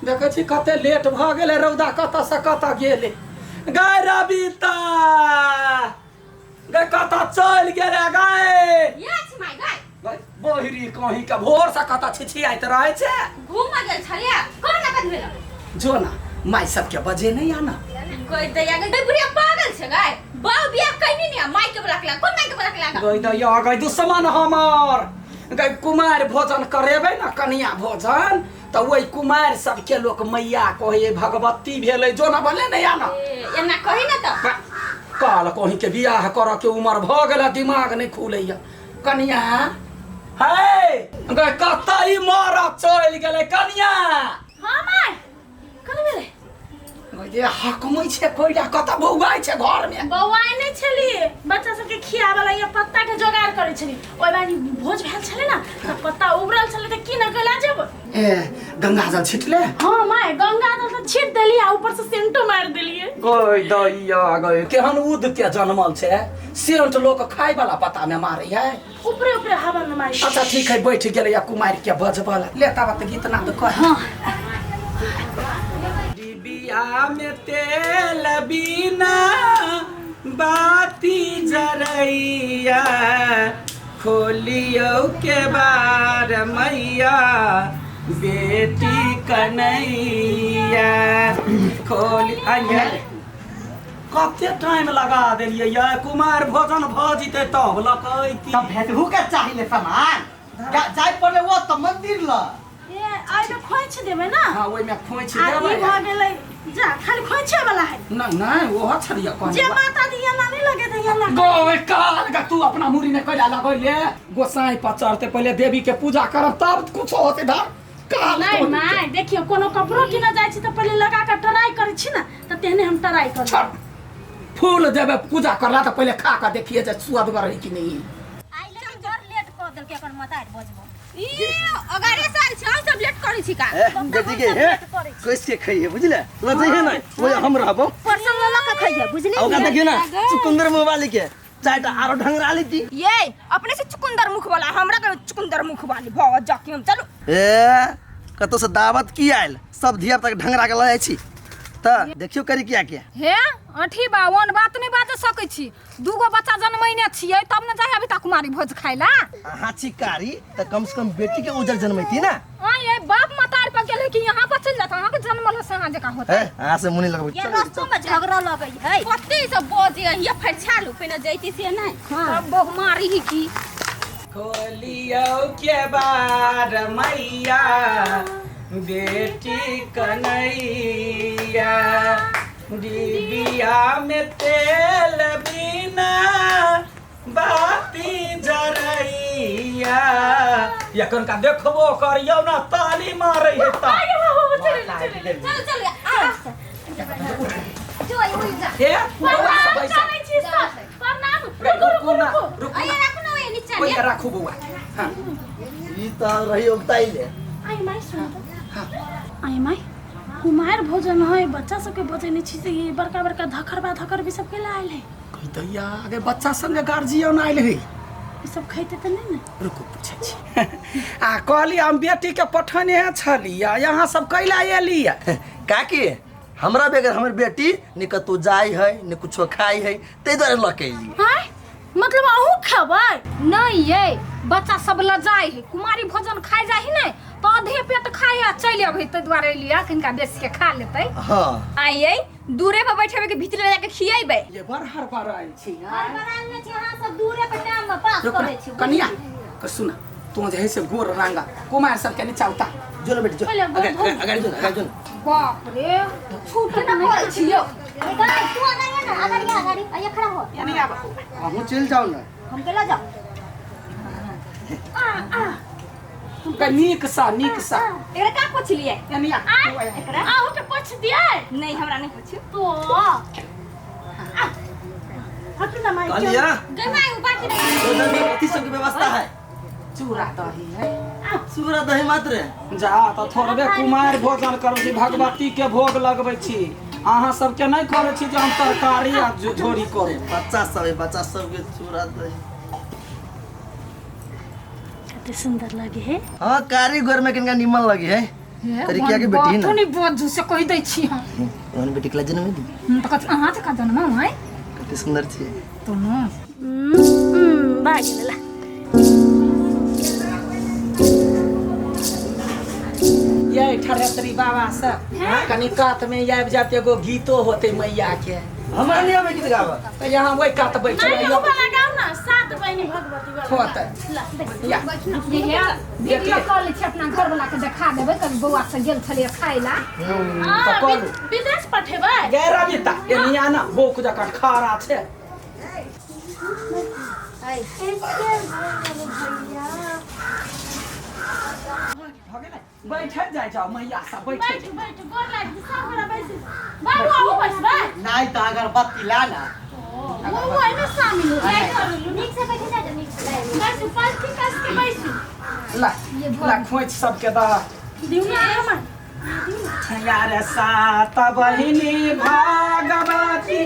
देखे छी कते लेट भ गेले रौदा कत से कत गेले गाय रबीता गाय कत चल गेले गाय यस माय गाय बहिरी कहीं के भोर से कत छिछियाइत रहे छे घूम गेल छलिया कोन न भेल जो ना माय सब के बजे नहीं आना कोई दया गई बुढ़िया पागल छे गाय बाऊ बियाह कइनी नहीं माय के बलकला कोन माय के बलकला गई दया गई दुश्मन हमर गई कुमार भोजन करेबे ना कन्या भोजन तो वही कुमार सबके लोग मैया कहे भगवती भेले जो ना बोले नहीं आना एना कहि न त काल कहीं के बियाह कर के उम्र भ गेल दिमाग नहीं खुलैया कन्या है गई कतई मारा चल गेले कन्या हां माय कने भेले गई हकमै छे कोइला कत बौआइ छे घर में बौआइ नहीं छलिए बच्चा सबके खिया वाला ये पत्ता के जोगाड़ करे छली ओइ बानी भोज भेल छले ना त पत्ता उबरल छले त की न कइला जब ए गंगाजल छिटले हां माय गंगाजल त छिट देली आ ऊपर से सेंटो मार देलिए गई दैया गई केहन उद के जन्मल छे सेंट लोग खाय वाला पत्ता में मारे है ऊपरे ऊपरे हवा में मारी अच्छा ठीक है बैठ गेले या कुमार के बजबल लेता बात गीत ना तो कह हां डिबिया में तेल बिना बाती जरैया खोलियो के बार मैया बेटी कन्हैया खोली आइए कते टाइम लगा देलिए या कुमार भोजन भ जिते तब लकै की तब भेटहु के चाहिए सामान जाय पड़े वो तो मंदिर ल ए आइ त खोइछ देबे ना हां ओइ में खोइछ आ देबै ई भ गेलै जा खाली खोइछे वाला है नहीं नहीं वो छड़िया कौन जे माता दिया ना नहीं लगे त यला गोवे काल का तू अपना मुरी ने कइला लगैले गोसाई पर चढ़ते पहले देवी के पूजा करब तब कुछ होते धर काल नहीं माय देखियो कोनो कपड़ो की ना जाय छी त पहले लगा के ट्राई करै छी ना त तेहने हम ट्राई कर छड़ फूल देबे पूजा करला तो पहले खा के देखिए जे स्वादगर है कि नहीं आई ले जर लेट क देल के अपन मतार बजबो ई अगारे साल छ सब लेट करै छी का गति के हे कैसे खाइए बुझले ल जइहे ना वो हम रहबो परसन ल के खाइए बुझली औका देखियो ना चुकुंदर मोबाइल के चाटा आरो ढंगरा ली थी ये अपने से चुकुंदर मुख वाला हमरा के चुकुंदर मुख वाली भव जाके हम चलो ए कतो से दावत की आइल सब धिया तक ढंगरा के ल जाय छी त देखियो करी किया के हे अठी बावन बात नहीं बात सकै छी दूगो बच्चा जन्मैने छियै तब न जाय अभी तक कुमारी भोज खाइला हां चिकारी त कम से कम बेटी के उजर जन्मैती ना हां ये बाप मतार पर गेले कि यहां पर चल जाता हां के जन्मल से हां जका होता है हां से मुनी लगबै ये रास्ता में झगड़ा लगई है कते सब बोझे ये फेर छालू पे न जैती से नहीं हां बहु मारी ही की खोलियो के बार मैया बेटी कन्हैया डिबिया में तेल बिना बाती जरैया यकन का देखबो करियो ना ताली मारै है ता चल चल आ जो आई उड़ जा हे बौआ सब बैसा चलै छी प्रणाम रुको ना रुको आया ना रखो ना ये नीचे ओइ राखू बौआ हां ई त रही उगताइले आई माय सुन आई माय कुमार भोजन है बच्चा सबके भोजन नहीं छी से ये बड़का बड़का धकर भी सबके लायल है कहि दैया आगे बच्चा संगे गार्जियन आइल है ये सब खैते त नहीं ना रुको पूछे छी आ कहली हम बेटी के पठने छलिया यहाँ सब कैला एलिया काकी हमरा बेगर हमर बेटी नि कतो जाय है नि कुछो खाई है तै दुआरे लकैली हाय मतलब अहू खबै नहीं ये बच्चा सब ल जाय है कुमारी भोजन खाइ जाही नहीं तो आधे पेट खाए आ चल आबै त द्वारे लिया किनका बेच के खा लेतै हां आइए दूरे पर बैठे के भीतर ले जाके खियाइबे ये बार हर बार आइल छी बरान में छी हां सब दूरे पर टाइम में पास करे छी कनिया क सुना तू जे है से गोर रंगा कुमार सब के नीचा उतार जो न बेटी जो अगाडि जो बाप रे छूट न बोल छियो गाय तू आगाड़ी ना आगाड़ी आया खड़ा हो यानी आब हम चल जाओ ना हम के ला जाओ नीक सा एकरा का पूछ लिए यानी एकरा आहू के पूछ दिए नहीं हमरा नहीं पूछ तो हट ना माय कलिया गमाई बाकी नहीं तो जल्दी अति सब की व्यवस्था है चूड़ा दही है सुगरा दही मात्र जा त थोड़बे कुमार भोजन करू छी भगवती के भोग लगबै छी अहाँ सबके नहीं करे छी जे हम तरकारी आ झोरी करू बच्चा सब के चूड़ा दही कितने सुंदर लगे है हाँ कारीगर में किनका निमन लगी है तरीका के बेटी ना तूने बोझ से कह दै छी हम ओहन बेटी के जन्म दी त कत अहाँ त का जन्म है कते सुंदर छी तो न भाग गेला ये ठरेतरी बाबा से कनी कात में आबि जाते एगो गीतो होते मैया के हमरा नहीं आवे गीत गावा तो यहाँ वही कात बैठ नहीं रहियो ऊ वाला गाओ ना सात बहिनी भगवती वाला होते ला देख या ये वीडियो कॉल छै अपना घर वाला के देखा देबै कभी बौआ से गेल छलिए खाइ ला तो करू विदेश पठेबै गे रविता एनिया ना बोक जका खारा छे बैठ जाए जाओ मैया सब बैठ बैठ बैठ गोर लाग सब गोरा बैठ बाबू आओ बैठबै नहीं तो अगरबत्ती ला ना वो एमे शामिल हो जाए नीक से बैठ जा नीक से बैठ पालती कस के बैठ ला ला खोइच सबके दा दिउना हमर यार सात बहिनी भागवती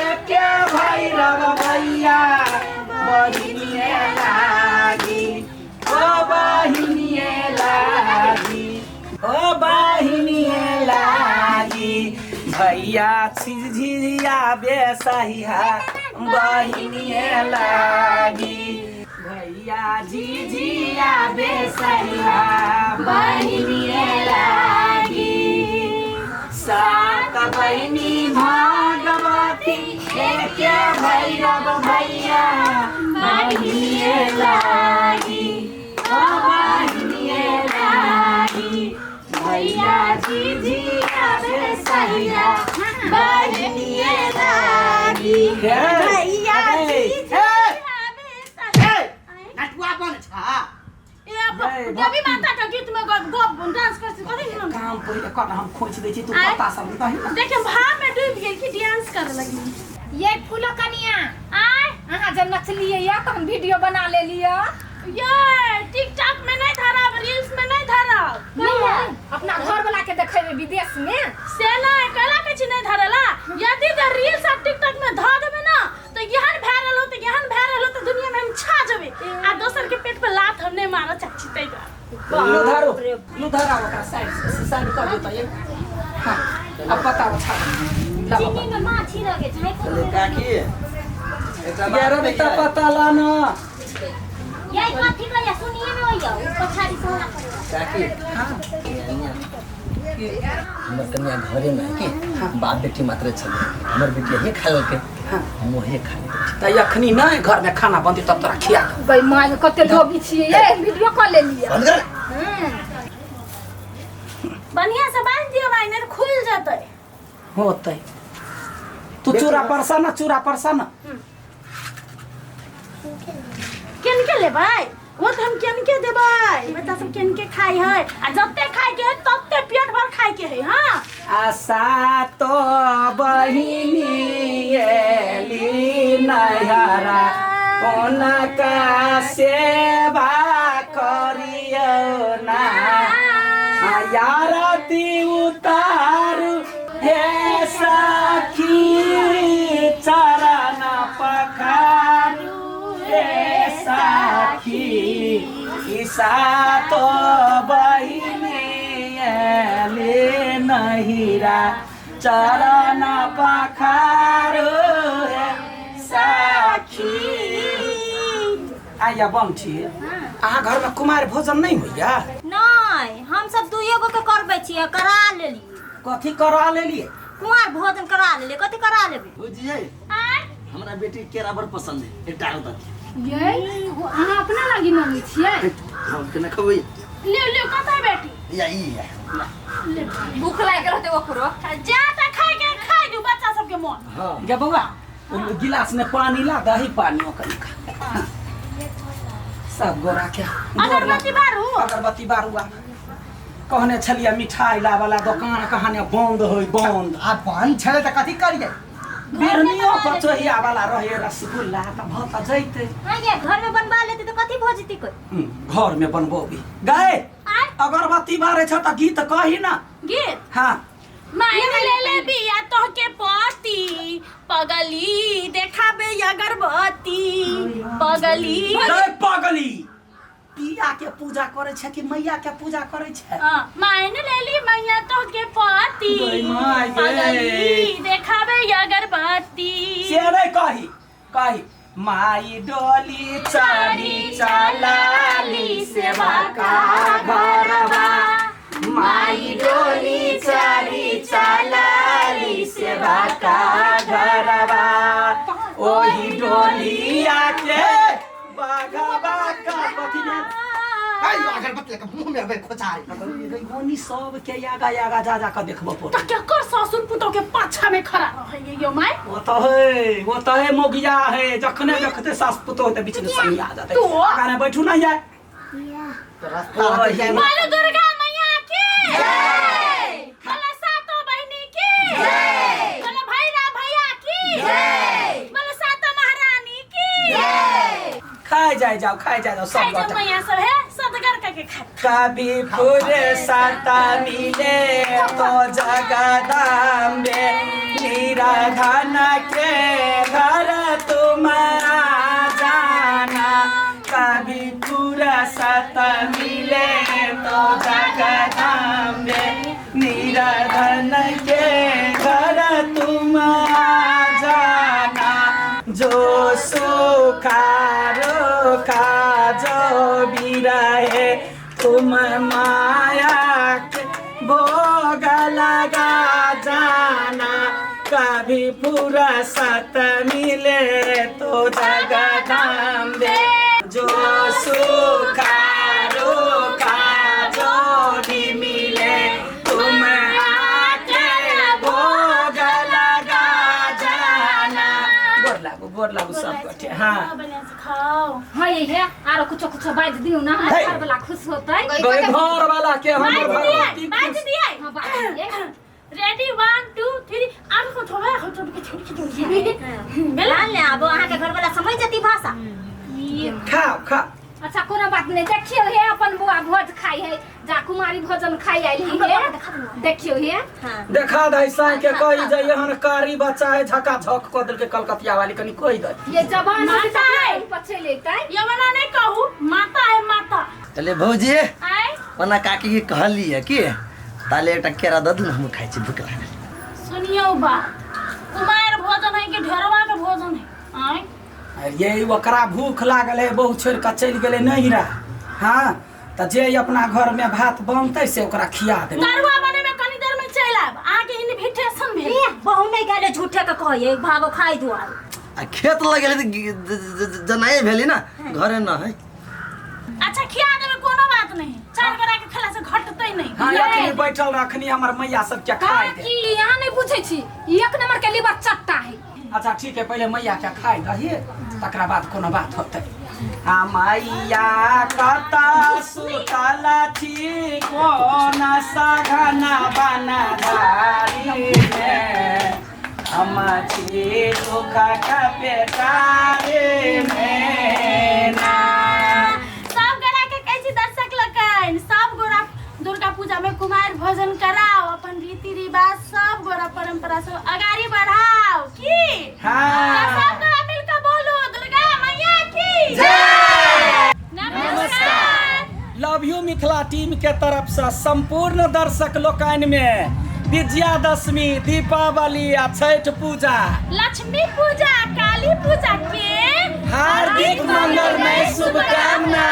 एके भैरव भैया बहिनी लागी ओ बहिनी लागी ओ बहिनी लागी भैया झिझिया बेसहिया बहिनी लागी भैया झिझिया बेसहिया बहिनी लागी सात बहिनी भागवती एके भैरव भैया बहिनी लागी ओ बहिनी लागी भैया झिझिया बेसहिया बहिनी लागी भैया झिझिया नटुआ बन छा देवी माता का गीत में गप डांस कर कथि न काम पहिले कर हम खोज दै छी तू पता सब कहि देखे भाव में डूब गेल कि डांस करे लगी ये फूलो कनिया आय अहाँ जब नचलिए या तो हम वीडियो बना ले लिया ये टिकटॉक में नहीं धरा रील्स में नहीं धरा अपना घर वाला के देखेबे विदेश में सेना कला के छी नहीं धरला यदि द रील्स और टिकटॉक में ध देबे ना तो यहन वायरल हो तो दुनिया में हम छा जाबे आ दोसर के पेट पे लात हम नहीं मारा चाची तै लुधारा ओकरा साइड कर देता ये हां अब बताओ छा चिन्नी में माछी रगे छै चले काकी एकरा गेरो बेटा पता ला ना यही कथी करिया सुनिए में होइया पछाड़ी सोना करेगा काकी हां हमर कन्या घरे में के बाप बेटी मात्र छले हमर बेटी हे खाल के हम हे खाले त यखनी नहीं घर में खाना बनती तब तोरा खिया भाई माय कते धोबी छिए ये वीडियो कॉल ले लिया बंद कर बढ़िया से बांध दियो भाई नहीं खुल जाते होतै तू चूरा परसा ना केन के ले भाई वो तो हम केन के देबै बच्चा सब केन के खाई है आ जत्ते खाई के है तत्ते पेट भर खाई के है हां आशा तो बहिनी एली नहरा कोनका सेवा करियो ना यारती उतारू हे सखी चरण पखारू हे सखी ईसा तो बहिनी एली नहिरा चरण पखारू हे सखी आया बंठी अहाँ घर में कुमार भोजन नहीं होइया नहीं हम सब दुइयो गो के करबै छियै करा लेली कथी करा लेलिए कुमार भोजन करा लेली कथी करा लेबी बुझिए आय हमरा बेटी केरा बड़ पसंद है एकटा होता ये अहाँ अपना लागी मांगे छिए हम के न खबै ले कतै बेटी या ई है भूख लाग गेल होते ओकरो जा त खाई दू बच्चा सब के मन हां गे बउआ गिलास में पानी ला दही पानी ओकरी खा सब गोरा के अगरबत्ती बारू कहने छलिए मिठाई ला वाला दुकान कहाने बंद होई बंद आ पान छले त कथि करिए बिरनियो कचोहिया वाला रहे रसगुल्ला त भत जइते हां ये घर में बनवा लेती तो कथी भोजती कोई घर में बनबोबी गए अगरबत्ती बारे छ त गीत कही ना गीत हां मायने ले ले बिया तो के पति पगली देखाबे अगरबत्ती पगली गए पगली पिया के पूजा पूजा करे छे कि मैया के पूजा करे छे? मायने ले ली मैया तो के पति गई माय गे। अगली देखावे अगरबत्ती से नहीं कही माई डोली चली चलाली सेवा का घरवा, माई डोली चली चलाली सेवा का घरवा, ओही डोलिया के बाघवा का कथी में आई अगरबत्ती का मुंह में बे खोचाई गोनी सब के यागा जा कर देखबो तो फोटो। क्या कर ससुर पुतो के पाछा में खड़ा रहे यो माय वो तो है मोगिया है, जखने देखते सास पुतो होते बीच में सही आ जाते। तो? गाने बैठू ना यार। तो रास्ता रहते बोलो दुर्गा मैया की जय, बोलो सातों बहिनी की जय, बोलो भैरव भैया की जय, बोलो सातों महारानी की जय। खाए जाए जाओ सब खाई बात। जब मैया सब है सदगर करके खा। कभी पूरे साता मिले तो जगदम्बे, निराधन के घर तुम आ जाना, कभी पूरा साता मिले तो जगदम्बे, निराधन के घर तुम आ जाना, जो सुखा रोखा जो भी रहे तुम माया के भोग लगा जाना, कभी पूरा सत मिले तो जगदम्बे, जो सुखा रोखा जो भी मिले तुम आके भोग लगा जाना। गोर लागू सब बैठे। हाँ बढ़िया से खाओ। हाँ ये है आरो कुछ बाज दियो ना है। घर वाला खुश होतै। गए घर वाला के हमर बाज दिए हाँ बाज दिए। रेडी 1 2 3 आम को थोड़ा हो तो के छोड़ बेला ले अब अहाँ के घर वाला समझ जती भाषा। खा अच्छा कोनो बात नहीं, देखियो हे अपन बुआ भोज खाई है, जा कुमारी भोजन खाई आइली है, देखियो हे। हां देखा दैसा के कही जाइए हन कारी बच्चा है झका झक क देल के कलकतिया वाली कनी कहि दे। ये जवान माता है। पछे लेतै ये मना नहीं कहूँ माता है माता। चले भौजी आए ओना काकी के कहली है कि ताले एकटा केरा द दू हम खाइ छी भूख लागल। सुनियो बा कुमार भोजन है कि ढेरवा के भोजन है। आए ये ओकरा भूख लागल है, बहु छोड़ के चल गेले नहीं रहा। हाँ तो जे अपना घर में भात बनते से ओकरा खिया दे। गरुआ बने में कनी देर में चल आब आके इनविटेशन भेल। ए बहु नहीं गाले झूठे के कहिए भागो खाई दुआर। आ खेत लगेले त जनाए भेली ना घरे न है। अच्छा खिया देबे कोनो बात नहीं, चार बेरा के खेला से घटतै नहीं। हाँ अखनी बैठल रखनी हमर मैया सब के खाए दे। की यहाँ नहीं पूछे छी, एक नंबर के लीवर चट्टा है। अच्छा ठीक है, पहले मैया के खाए दही तकरा बाद कोनो बात होते। आ मैया कता सुतल छी कोन सघना बना धारी में, हम छी दुख का पेटारे में ना। सब गोरा के कैसी दर्शक लकन सब गोरा दुर्गा पूजा में कुमार भोजन कराओ, अपन रीति रिवाज सब गोरा परंपरा से आगाड़ी बढ़ाओ की। हाँ तो सब गोरा मिलकर बोलो दुर्गा मैया की जय। नमस्कार। लव यू मिथिला टीम के तरफ से संपूर्ण दर्शक लोकन में विजयादशमी, दीपावली आ छठ पूजा, लक्ष्मी पूजा, काली पूजा के हार्दिक मंगलमय शुभकामना।